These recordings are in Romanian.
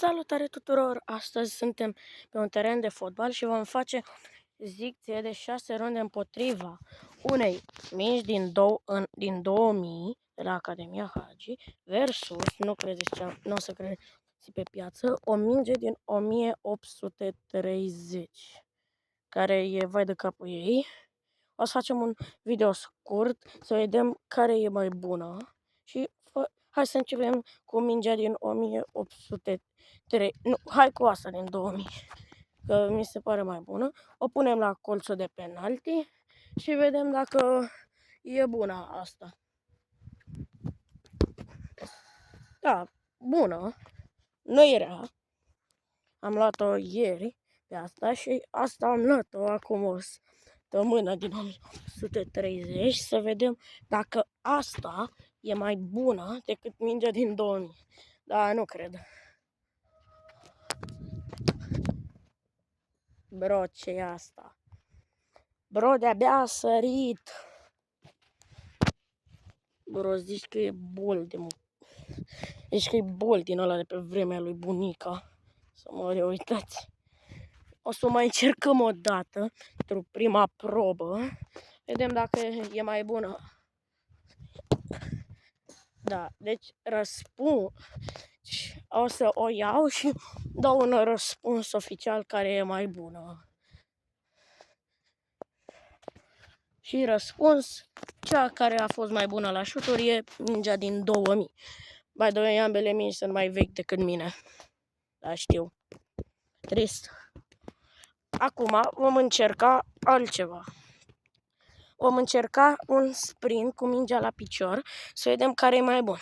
Salutare tuturor! Astăzi suntem pe un teren de fotbal și vom face zicție de 6 runde împotriva unei mingi din 2000 de la Academia Hagi versus, nu o să credeți pe piață, o minge din 1830 care e vai de capul ei. O să facem un video scurt să vedem care e mai bună și hai să începem cu mingea din 1803. Nu, hai cu asta din 2000, că mi se pare mai bună. O punem la colțul de penalti și vedem dacă e bună asta. Da, bună, nu e rea. Am luat-o ieri pe asta și asta am luat-o acum o săptămână din 1830, să vedem dacă asta e mai bună decât mingea din 2000. Da, nu cred. Bro, ce e asta? Bro, de-abia a sărit. Bro, zici că e bol de Zici că e bol din ăla de pe vremea lui bunica. Să mă uitați. O să mai încercăm o dată pentru prima probă. Vedem dacă e mai bună. Da, deci răspuns. O să o iau și dau un răspuns oficial care e mai bună. Și răspuns, cea care a fost mai bună la șuturi e mingea din 2000. By the way, ambele mingi sunt mai vechi decât mine. Da, știu. Trist. Acum vom încerca altceva. Vom încerca un sprint cu mingea la picior, să vedem care e mai bun.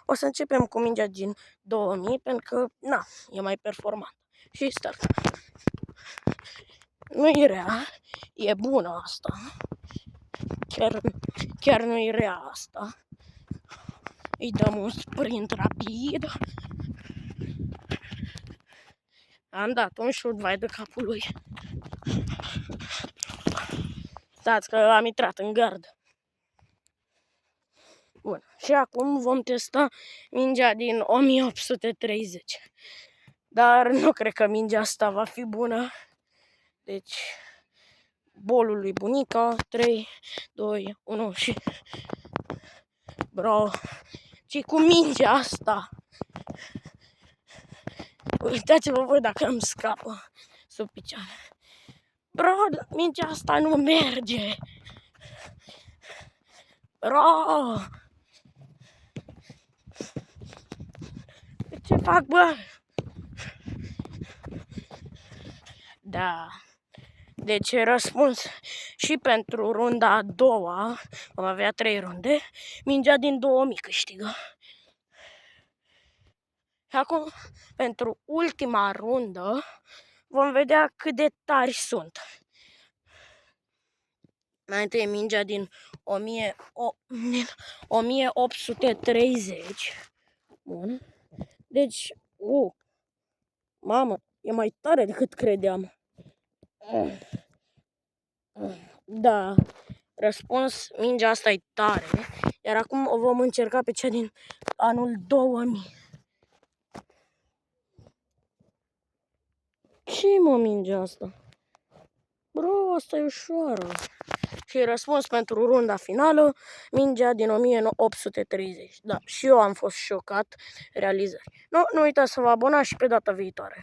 O să începem cu mingea din 2000, pentru că, na, e mai performant. Și start. Nu e rea, e bună asta. Chiar nu e rea asta. Îi dăm un sprint rapid. Am dat un șut vai de capul lui. Stați că am intrat în gard. Bun. Și acum vom testa mingea din 1830. Dar nu cred că mingea asta va fi bună. Deci, bolul lui bunica, 3, 2, 1 și... Bro, ce cu mingea asta? Uitați-vă voi dacă îmi scapă sub picioare. Bro, mingea asta nu merge. Bro! Ce fac, bă? Da. Deci răspuns și pentru runda a doua, vom avea 3 runde, mingea din 2000 câștigă. Și acum, pentru ultima rundă, vom vedea cât de tari sunt. Mai întâi mingea din 1830. Bun. Deci, mamă, e mai tare decât credeam. Da, răspuns, mingea asta e tare. Iar acum o vom încerca pe cea din anul 2000. Ce-i mă mingea asta? Bro, asta e ușoară. Și răspuns pentru runda finală, mingea din 1830. Da, și eu am fost șocat realizări. Nu uitați să vă abonați și pe data viitoare.